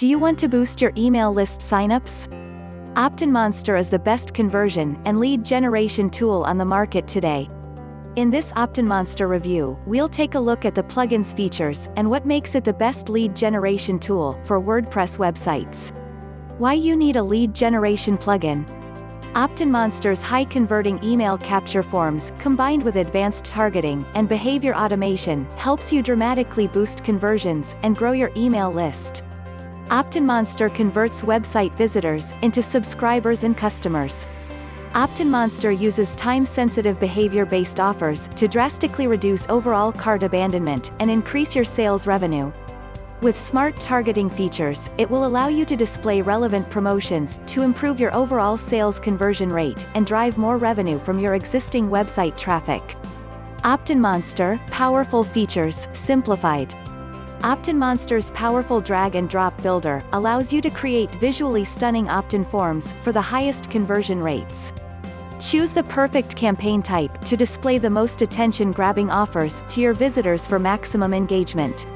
Do you want to boost your email list signups? Optinmonster is the best conversion and lead generation tool on the market today. In this Optinmonster review, we'll take a look at the plugin's features and what makes it the best lead generation tool for WordPress websites. Why you need a lead generation plugin. Optinmonster's high-converting email capture forms, combined with advanced targeting and behavior automation, helps you dramatically boost conversions and grow your email list. Optinmonster converts website visitors into subscribers and customers. Optinmonster uses time-sensitive behavior-based offers to drastically reduce overall cart abandonment and increase your sales revenue. With smart targeting features, it will allow you to display relevant promotions to improve your overall sales conversion rate and drive more revenue from your existing website traffic. Optinmonster, powerful features, simplified. Optinmonster's powerful drag-and-drop builder allows you to create visually stunning opt-in forms for the highest conversion rates. Choose the perfect campaign type to display the most attention-grabbing offers to your visitors for maximum engagement.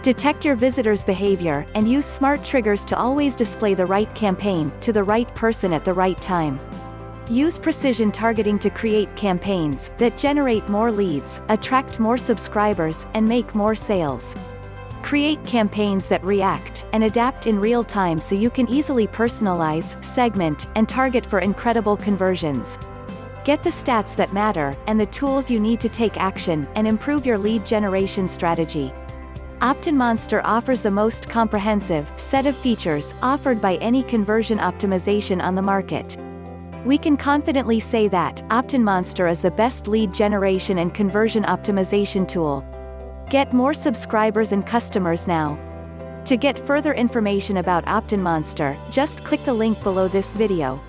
Detect your visitors' behavior and use smart triggers to always display the right campaign to the right person at the right time. Use precision targeting to create campaigns that generate more leads, attract more subscribers, and make more sales. Create campaigns that react and adapt in real time so you can easily personalize, segment, and target for incredible conversions. Get the stats that matter and the tools you need to take action and improve your lead generation strategy. Optinmonster offers the most comprehensive set of features offered by any conversion optimization on the market. We can confidently say that Optinmonster is the best lead generation and conversion optimization tool. Get more subscribers and customers now. To get further information about Optinmonster, just click the link below this video.